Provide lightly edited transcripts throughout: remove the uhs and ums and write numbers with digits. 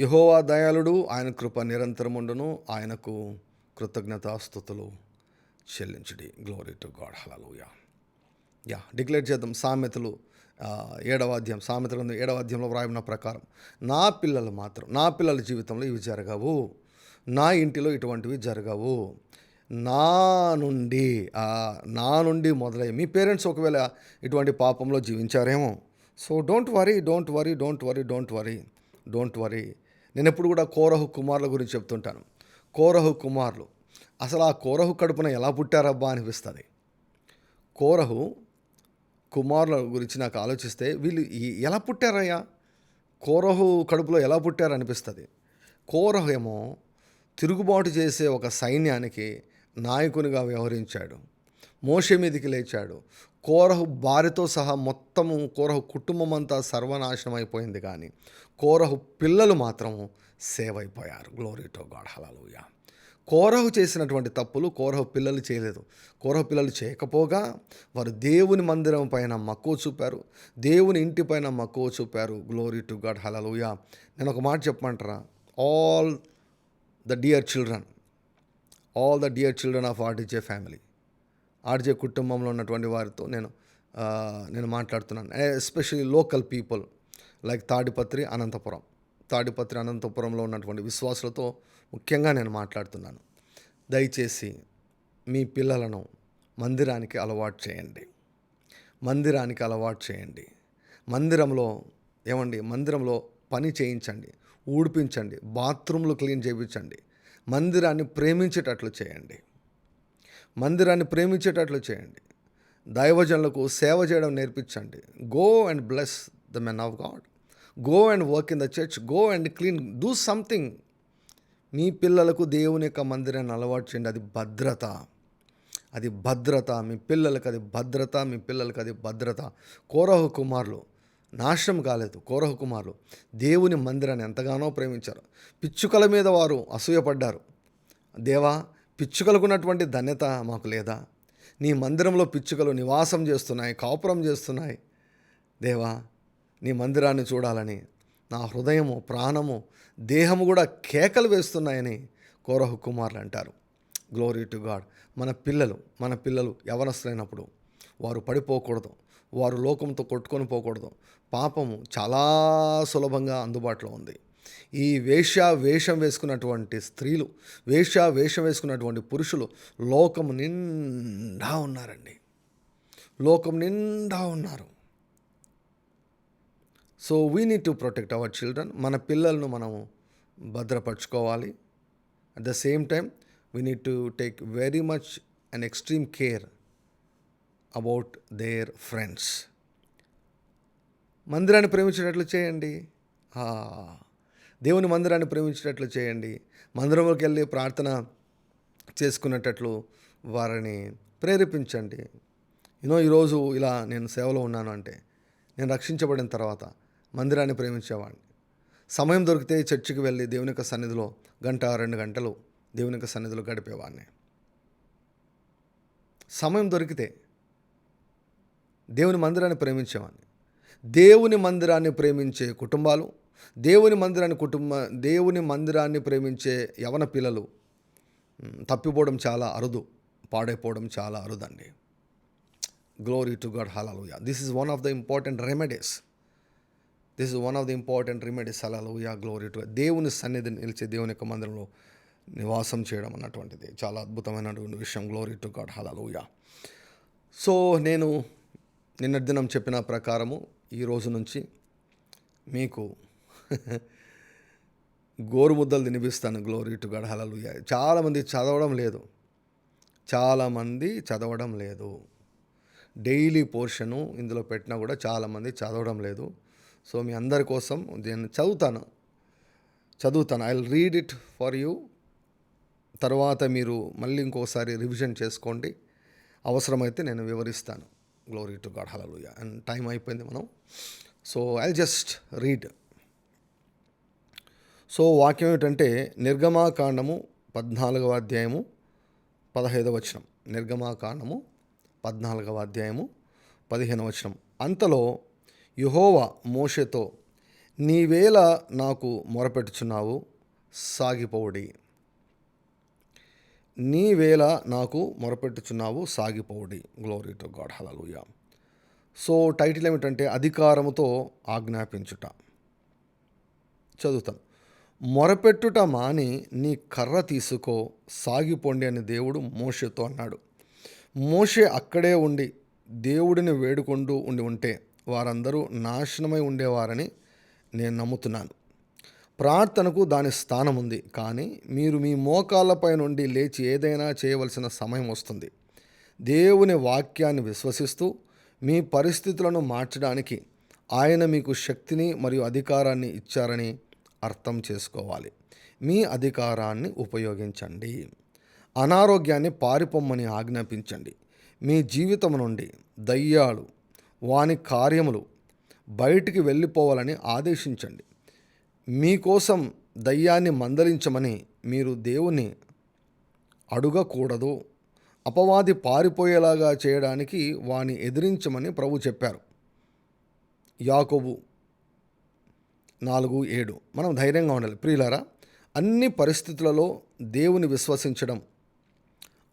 యెహోవా దయాళుడు, ఆయన కృప నిరంతరముండును. ఆయనకు కృతజ్ఞతాస్తుతులు చెల్లించుడి. Glory to God. Hallelujah. Declare చేద్దాం. సామెతలు 7వ అధ్యాయం, సామెతల గ్రంథం 7వ అధ్యాయంలో వ్రాయబడిన ప్రకారం నా పిల్లల జీవితంలో ఇవి జరగవు, నా ఇంటిలో ఇటువంటివి జరగవు. నా నుండి మొదలై మీ పేరెంట్స్ ఒకవేళ ఇటువంటి పాపంలో జీవించారేమో. So don't worry. నేను ఎప్పుడు కూడా కోరహు కుమారుల గురించి చెప్తుంటాను. కోరహు కుమారులు అసలు ఆ కోరహు కడుపున ఎలా పుట్టారబ్బా అనిపిస్తుంది. కోరహు కుమారుల గురించి నాకు ఆలోచిస్తే వీళ్ళు ఎలా పుట్టారయ్యా, కోరహు కడుపులో ఎలా పుట్టారు అనిపిస్తుంది. కోరహు ఏమో తిరుగుబాటు చేసే ఒక సైన్యానికి నాయకునిగా వ్యవహరించాడు. మోషే మీదికి లేచాడు. కోరహు భార్యతో సహా మొత్తము కోరహు కుటుంబం అంతా సర్వనాశనం అయిపోయింది, కానీ కోరహు పిల్లలు మాత్రం సేవ్ అయిపోయారు. Glory to God. హల్లెలూయా. కోరహు చేసినటువంటి తప్పులు కోరహు పిల్లలు చేయలేదు. కోరహు పిల్లలు చేయకపోగా వారు దేవుని మందిరం పైన మక్కువ చూపారు, దేవుని ఇంటి పైన మక్కువ చూపారు. Glory to God. హల్లెలూయా. నేను ఒక మాట చెప్పమంటారా? All the dear children of RJ family, RJ కుటుంబంలో ఉన్నటువంటి వారితో నేను మాట్లాడుతున్నాను. Especially local people like Tadipatri అనంతపురంలో ఉన్నటువంటి విశ్వాసులతో ముఖ్యంగా నేను మాట్లాడుతున్నాను. దయచేసి మీ పిల్లలను మందిరానికి అలవాటు చేయండి. మందిరంలో పని చేయించండి, ఊడిపించండి, బాత్రూమ్లు క్లీన్ చేయించండి. మందిరాన్ని ప్రేమించేటట్లు చేయండి. దైవజనులకు సేవ చేయడం నేర్పించండి. Go and bless the men of God. Go and work in the church. Go and clean. Do something. మీ పిల్లలకు దేవుని యొక్క మందిరాన్ని అలవాటు చేయండి. అది భద్రత. మీ పిల్లలకు అది భద్రత. కోరహు కుమారులు నాశనం కాలేదు. కోరహు కుమారులు దేవుని మందిరాన్ని ఎంతగానో ప్రేమించారు. పిచ్చుకల మీద వారు అసూయపడ్డారు. దేవా, పిచ్చుకలకున్నటువంటి ధన్యత మాకు లేదా? నీ మందిరంలో పిచ్చుకలు నివాసం చేస్తున్నాయి, కాపురం చేస్తున్నాయి. దేవా, నీ మందిరాన్ని చూడాలని నా హృదయము, ప్రాణము, దేహము కూడా కేకలు వేస్తున్నాయని కోరహు కుమారులు అంటారు. Glory to God. మన పిల్లలు యవనస్తులైనప్పుడు వారు పడిపోకూడదు, వారు లోకంతో కొట్టుకొని పోకూడదు. పాపము చాలా సులభంగా అందుబాటులో ఉంది. ఈ వేషం వేసుకున్నటువంటి స్త్రీలు, వేషం వేసుకున్నటువంటి పురుషులు లోకం నిండా ఉన్నారు. So we need to protect our children. మన పిల్లలను మనము భద్రపరచుకోవాలి. At the same time we need to take very much and extreme care about their friends. మందిరాన్ని ప్రేమించేటట్లు చేయండి. దేవుని మందిరాన్ని ప్రేమించేటట్లు చేయండి. మందిరంలోకి వెళ్ళి ప్రార్థన చేసుకునేటట్లు వారిని ప్రేరేపించండి. ఈరోజు ఇలా నేను సేవలో ఉన్నాను అంటే నేను రక్షించబడిన తర్వాత మందిరాన్ని ప్రేమించేవాడిని. సమయం దొరికితే చర్చికి వెళ్ళి దేవుని యొక్క సన్నిధిలో 1-2 గంటలు దేవుని యొక్క సన్నిధిలో గడిపేవాడిని. సమయం దొరికితే దేవుని మందిరాన్ని ప్రేమించేవాడిని. దేవుని మందిరాన్ని ప్రేమించే కుటుంబాలు, దేవుని మందిరాన్ని ప్రేమించే యవన పిల్లలు తప్పిపోవడం చాలా అరుదు, పాడైపోవడం చాలా అరుదండి. Glory to God. Hallelujah. This is one of the important remedies. Hallelujah. Glory to God. దేవుని సన్నిధిని నిలిచే దేవుని యొక్క మందిరంలో నివాసం చేయడం అన్నటువంటిది చాలా అద్భుతమైనటువంటి విషయం. Glory to God. Hallelujah. So నేను నిన్నటి దినం చెప్పిన ప్రకారము ఈ రోజు నుంచి మీకు గోరుముద్దలు తినిపిస్తాను. Glory to God. హల్లెలూయా. చాలామంది చదవడం లేదు. డైలీ పోర్షను ఇందులో పెట్టినా కూడా చాలామంది చదవడం లేదు. సో మీ అందరి కోసం నేను చదువుతాను. I will read it for you. తర్వాత మీరు మళ్ళీ ఇంకోసారి రివిజన్ చేసుకోండి. అవసరమైతే నేను వివరిస్తాను. Glory to God. Hallelujah. And time అయిపోయింది మనం. So I just read. So వాక్యం ఏమిటంటే నిర్గమాకాండము 14వ అధ్యాయము 15వ వచనం. నిర్గమాకాండము 14వ అధ్యాయము 15వ వచనం. అంతలో యెహోవా మోషేతో, నీవేళ నాకు మొరపెట్టుచున్నావు, సాగిపోవుడి. నీవేళ నాకు మొరపెట్టుచున్నావు, సాగిపోవుడి. Glory to God, hallelujah. So title ఏమిటంటే అధికారముతో ఆజ్ఞాపించుట. చదువుతాను. మొరపెట్టుట మాని నీ కర్ర తీసుకో, సాగిపోండి అని దేవుడు మోషేతో అన్నాడు. మోషే అక్కడే ఉండి దేవుడిని వేడుకుంటూ ఉంటే వారందరూ నాశనమై ఉండేవారని నేను నమ్ముతున్నాను. ప్రార్థనకు దాని స్థానం ఉంది, కానీ మీరు మీ మోకాళ్ళపై నుండి లేచి ఏదైనా చేయవలసిన సమయం వస్తుంది. దేవుని వాక్యాన్ని విశ్వసిస్తూ మీ పరిస్థితులను మార్చడానికి ఆయన మీకు శక్తిని మరియు అధికారాన్ని ఇచ్చారని అర్థం చేసుకోవాలి. మీ అధికారాన్ని ఉపయోగించండి. అనారోగ్యాన్ని పారిపోమ్మని ఆజ్ఞాపించండి. మీ జీవితం నుండి దయ్యాలు, వాని కార్యములు బయటికి వెళ్ళిపోవాలని ఆదేశించండి. మీకోసం దయ్యాన్ని మందలించమని మీరు దేవుని అడగకూడదు. అపవాది పారిపోయేలాగా చేయడానికి వాని ఎదిరించమని ప్రభు చెప్పారు. యాకోబు 4:7. మనం ధైర్యంగా ఉండాలి. ప్రియులారా, అన్ని పరిస్థితులలో దేవుని విశ్వసించడం,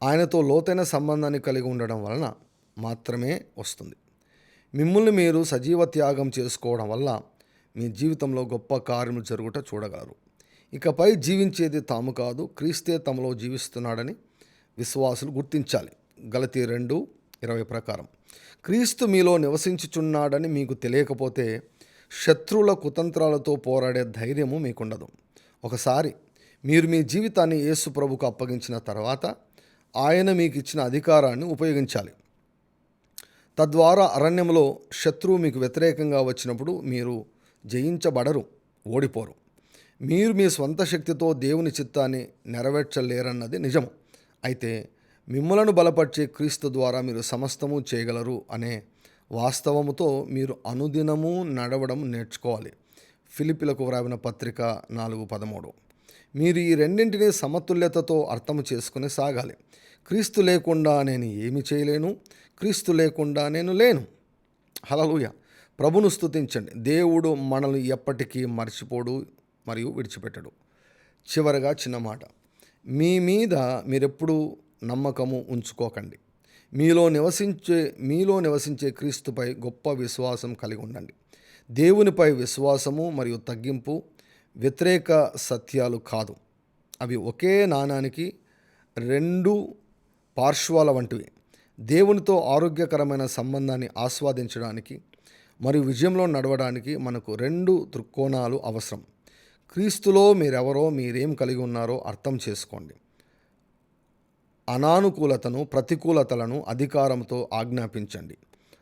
ఆయనతో లోతైన సంబంధాన్ని కలిగి ఉండడం వలన మాత్రమే వస్తుంది. మిమ్మల్ని మీరు సజీవ త్యాగం చేసుకోవడం వల్ల మీ జీవితంలో గొప్ప కార్యములు జరుగుట చూడగలరు. ఇకపై జీవించేది తాము కాదు, క్రీస్తే తమలో జీవిస్తున్నాడని విశ్వాసులు గుర్తించాలి. గలతీ 2:20 ప్రకారం క్రీస్తు మీలో నివసించుచున్నాడని మీకు తెలియకపోతే శత్రువుల కుతంత్రాలతో పోరాడే ధైర్యము మీకుండదు. ఒకసారి మీరు మీ జీవితాన్ని యేసు ప్రభుకు అప్పగించిన తర్వాత ఆయన మీకు ఇచ్చిన అధికారాన్ని ఉపయోగించాలి. తద్వారా అరణ్యంలో శత్రువు మీకు వ్యతిరేకంగా వచ్చినప్పుడు మీరు జయించబడరు, ఓడిపోరు. మీరు మీ స్వంత శక్తితో దేవుని చిత్తాన్ని నెరవేర్చలేరన్నది నిజము. అయితే మిమ్మలను బలపరిచే క్రీస్తు ద్వారా మీరు సమస్తము చేయగలరు అనే వాస్తవముతో మీరు అనుదినము నడవడం నేర్చుకోవాలి. ఫిలిప్పీలకు వ్రాసిన పత్రిక 4:13. మీరు ఈ రెండింటినీ సమతుల్యతతో అర్థం చేసుకుని సాగాలి. క్రీస్తు లేకుండా నేను ఏమి చేయలేను, క్రీస్తు లేకుండా నేను లేను. హల్లెలూయా. ప్రభును స్తుతించండి. దేవుడు మనల్ని ఎప్పటికీ మర్చిపోడు మరియు విడిచిపెట్టడు. చివరగా చిన్న మాట, మీ మీద మీరెప్పుడూ నమ్మకము ఉంచుకోకండి. మీలో నివసించే క్రీస్తుపై గొప్ప విశ్వాసం కలిగి ఉండండి. దేవునిపై విశ్వాసము మరియు తగ్గింపు వ్యతిరేక సత్యాలు కాదు. అవి ఒకే నాణానికి రెండు పార్శ్వాల వంటివి. దేవునితో ఆరోగ్యకరమైన సంబంధాన్ని ఆస్వాదించడానికి మరియు విజయంలో నడవడానికి మనకు రెండు దృక్కోణాలు అవసరం. క్రీస్తులో మీరెవరో, మీరేం కలిగి ఉన్నారో అర్థం చేసుకోండి. అనానుకూలతను, ప్రతికూలతలను అధికారంతో ఆజ్ఞాపించండి.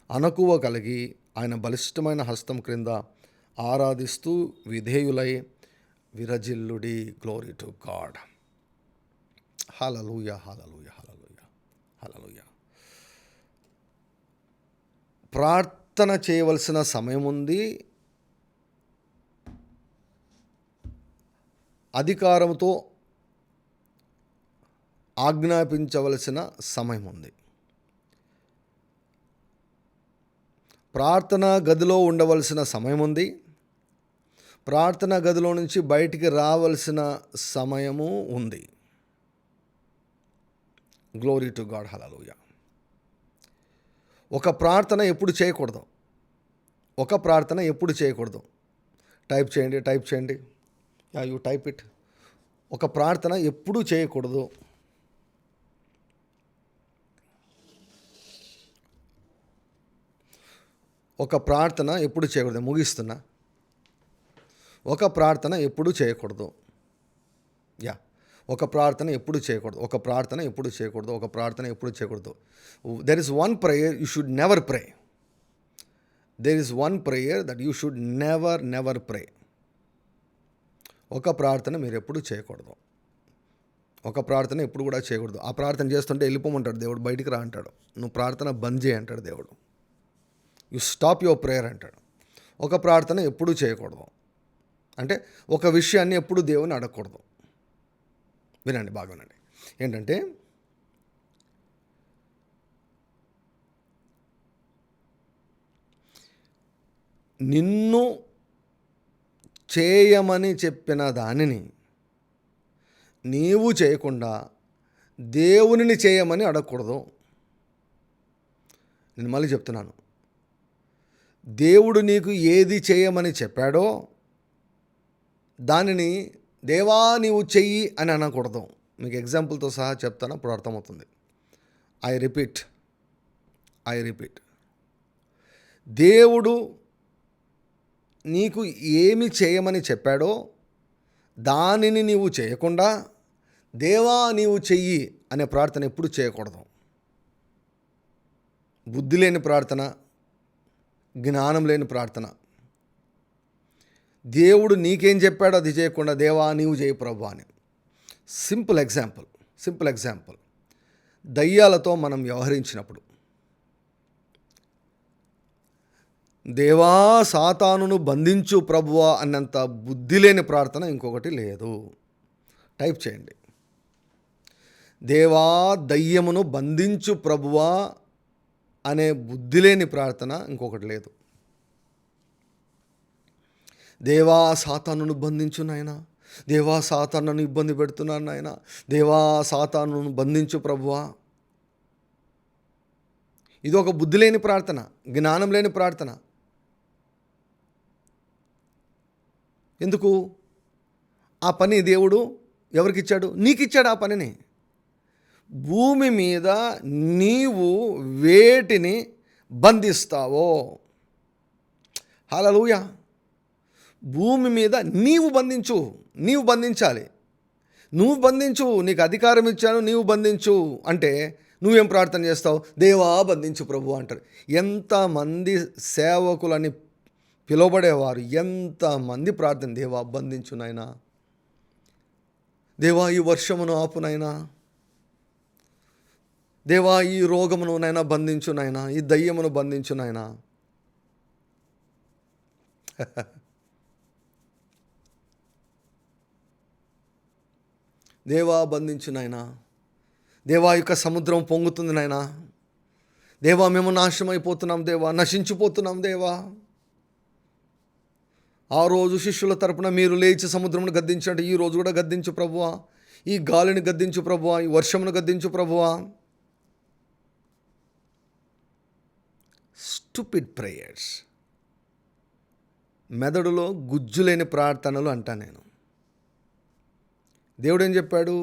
అణకువ కలిగి ఆయన బలిష్టమైన హస్తం క్రింద ఆరాధిస్తూ విధేయులై విరజిల్లుడి. Glory to God. Hallelujah, hallelujah, hallelujah, hallelujah. ప్రార్థన చేయవలసిన సమయం ఉంది, అధికారంతో ఆజ్ఞాపించవలసిన సమయం ఉంది. ప్రార్థనా గదిలో ఉండవలసిన సమయం ఉంది, ప్రార్థనా గదిలో నుంచి బయటికి రావలసిన సమయము ఉంది. గ్లోరీ టు గాడ్, హల్లెలూయా. ఒక ప్రార్థన ఎప్పుడు చేయకూడదు, టైప్ చేయండి. You type it. ఒక ప్రార్థన ఎప్పుడు చేయకూడదు. ఒక ప్రార్థన ఎప్పుడు చేయకూడదు. ముగిస్తున్నా. ఒక ప్రార్థన ఎప్పుడు చేయకూడదు. ఒక ప్రార్థన ఎప్పుడు చేయకూడదు. There is one prayer you should never pray. ఒక ప్రార్థన మీరు ఎప్పుడు చేయకూడదు. ఒక ప్రార్థన ఎప్పుడు కూడా చేయకూడదు. ఆ ప్రార్థన చేస్తుంటే వెళ్ళిపోమంటాడు దేవుడు, బయటికి రా అంటాడు. నువ్వు ప్రార్థన బంద్ చేయి అంటాడు దేవుడు. యు స్టాప్ యువర్ ప్రేయర్ అంటాడు. ఒక ప్రార్థన ఎప్పుడు చేయకూడదు అంటే ఒక విషయాన్ని ఎప్పుడు దేవుని అడగకూడదు. వినండి, బాగా వినండి. ఏంటంటే నిన్ను చేయమని చెప్పిన దానిని నీవు చేయకుండా దేవునిని చేయమని అడగకూడదు. నేను మళ్ళీ చెప్తున్నాను, దేవుడు నీకు ఏది చేయమని చెప్పాడో దానిని దేవా నీవు చెయ్యి అని అనకూడదు. మీకు ఎగ్జాంపుల్తో సహా చెప్తాను, అప్పుడు అర్థమవుతుంది. ఐ రిపీట్, దేవుడు నీకు ఏమి చేయమని చెప్పాడో దానిని నీవు చేయకుండా దేవా నీవు చెయ్యి అనే ప్రార్థన ఎప్పుడు చేయకూడదు. బుద్ధి లేని ప్రార్థన, జ్ఞానం లేని ప్రార్థన. దేవుడు నీకేం చెప్పాడో అది చేయకుండా దేవా నీవు చేయి ప్రభు అని. సింపుల్ ఎగ్జాంపుల్, దయ్యాలతో మనం వ్యవహరించినప్పుడు దేవా సాతానును బంధించు ప్రభువా అన్నంత బుద్ధి లేని ప్రార్థన ఇంకొకటి లేదు. టైప్ చేయండి, దేవా దయ్యమును బంధించు ప్రభువా అనే బుద్ధి లేని ప్రార్థన ఇంకొకటి లేదు. దేవా సాతానును బంధించు నాయనా, దేవా సాతానును ఇబ్బంది పెడుతున్నాను నాయనా, దేవా సాతానును బంధించు ప్రభువా. ఇది ఒక బుద్ధి లేని ప్రార్థన, జ్ఞానం లేని ప్రార్థన. ఎందుకు? ఆ పని దేవుడు ఎవరికి ఇచ్చాడు? నీకు ఇచ్చాడు ఆ పనిని. భూమి మీద నీవు వేటిని బంధిస్తావో, హల్లెలూయా, భూమి మీద నీవు బంధించాలి. నువ్వు బంధించు, నీకు అధికారం ఇచ్చాను, నీవు బంధించు అంటే నువ్వేం ప్రార్థన చేస్తావు? దేవా బంధించు ప్రభు అంటారు. ఎంతమంది సేవకులని పిలువబడేవారు, ఎంతమంది ప్రార్థన, దేవా బంధించు నాయనా, దేవా ఈ వర్షమును ఆపు నాయనా, దేవా ఈ రోగమును నైనా బంధించు నాయనా, ఈ దయ్యమును బంధించు నాయనా. దేవా బంధించు నాయనా, దేవా యొక్క సముద్రం పొంగుతుంది నాయనా, దేవా మేము నాశనం అయిపోతున్నాం దేవా, నశించిపోతున్నాం దేవా. ఆ రోజు శిష్యుల తరపున మీరు లేచి సముద్రమును గద్దించండి, ఈ రోజు కూడా గద్దించు ప్రభువా, ఈ గాలిని గద్దించు ప్రభువా, ఈ వర్షమును గద్దించు ప్రభువా. స్టూపిడ్ ప్రేయర్స్, మెదడులో గుజ్జులేని ప్రార్థనలు అంటా నేను. దేవుడేం చెప్పాడు?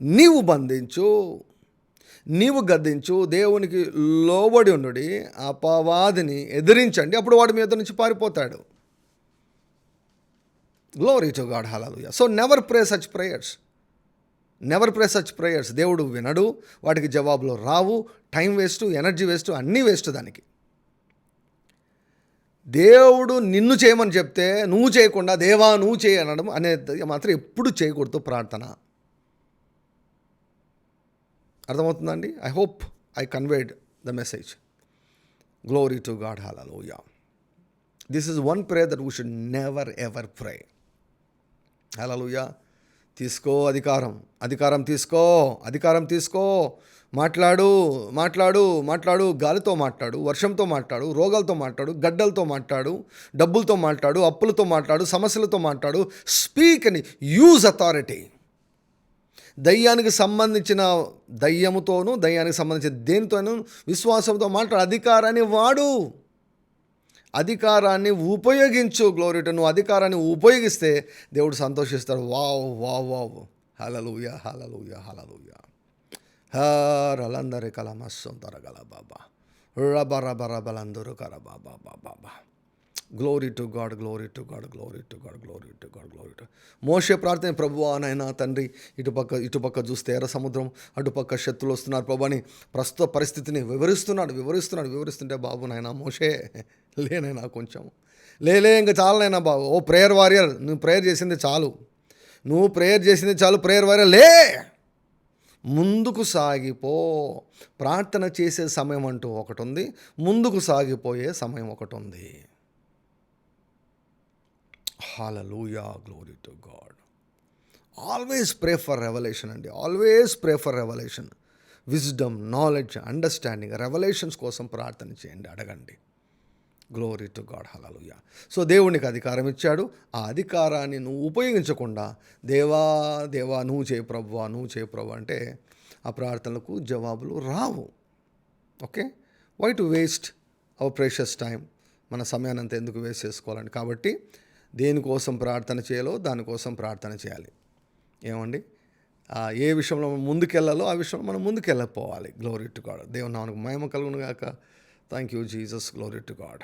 నీవు బంధించు, నీవు గద్దించు, దేవునికి లోబడి ఉండుడి, అపవాదిని ఎదిరించండి, అప్పుడు వాడి మీద నుంచి పారిపోతాడు. Glory to God, hallelujah. So never pray such prayers. దేవుడు వినడు, వాటికి జవాబులు రావు, టైం వేస్ట్, ఎనర్జీ వేస్ట్, అన్నీ వేస్ట్ దానికి. దేవుడు నిన్ను చేయమని చెప్తే నువ్వు చేయకుండా దేవా నువ్వు చేయి అనడం అనేది మాత్రం ఎప్పుడు చేయకూడదు ప్రార్థన. అర్థమవుతుందండి? I hope I conveyed the message. Glory to God, hallelujah. This is one prayer that we should never ever pray. Hallelujah. తీసుకో అధికారం తీసుకో. మాట్లాడు, గాలితో మాట్లాడు, వర్షంతో మాట్లాడు, రోగాలతో మాట్లాడు, గడ్డలతో మాట్లాడు, డబ్బులతో మాట్లాడు, అప్పులతో మాట్లాడు, సమస్యలతో మాట్లాడు. Speak and use authority. దయ్యానికి సంబంధించిన దేనితోనూ విశ్వాసంతో మాట్లాడు. అధికారాన్ని ఉపయోగించు. Glory to. నువ్వు అధికారాన్ని ఉపయోగిస్తే దేవుడు సంతోషిస్తాడు. వావ్. హల్లెలూయా. రలందరి కలమస్సొంతరగల బాబా రబలందరూ కర బాబా. Glory to God. మోషే ప్రార్థన, ప్రభువా నాయనా తండ్రి, ఇటుపక్క చూస్తే ఎర్ర సముద్రం, అటుపక్క శత్రులు వస్తున్నారు ప్రభు అని ప్రస్తుత పరిస్థితిని వివరిస్తుంటే, బాబు నాయనా మోషే లేనైనా కొంచెం ఇంకా చాలనైనా బాబు. ఓ ప్రేయర్ వారియర్, నువ్వు ప్రేయర్ చేసింది చాలు, ప్రేయర్ వారియర్ లే, ముందుకు సాగిపో. ప్రార్థన చేసే సమయం అంటూ ఒకటి ఉంది, ముందుకు సాగిపోయే సమయం ఒకటి ఉంది. Hallelujah. Glory to God. Always pray for revolution అండి. విజ్డమ్, నాలెడ్జ్, అండర్స్టాండింగ్, రెవల్యూషన్స్ కోసం ప్రార్థన చేయండి, అడగండి. Glory to God, hallelujah. So దేవునికి అధికారం ఇచ్చాడు. ఆ అధికారాన్ని నువ్వు ఉపయోగించకుండా దేవా దేవా నువ్వు చేయి ప్రభువా, నువ్వు చేయి ప్రభు అంటే ఆ ప్రార్థనలకు జవాబులు రావు. Okay, why to waste our precious time? మన సమయాన్ని అంతా ఎందుకు వేస్ట్ చేసుకోవాలండి? కాబట్టి దేనికోసం ప్రార్థన చేయాలో దానికోసం ప్రార్థన చేయాలి. ఏమండి, ఏ విషయంలో మనం ముందుకెళ్ళాలో ఆ విషయంలో మనం ముందుకెళ్ళకపోవాలి. Glory to God. దేవుని నామమునకు మహిమ కలుగును గాక. Thank you Jesus. Glory to God.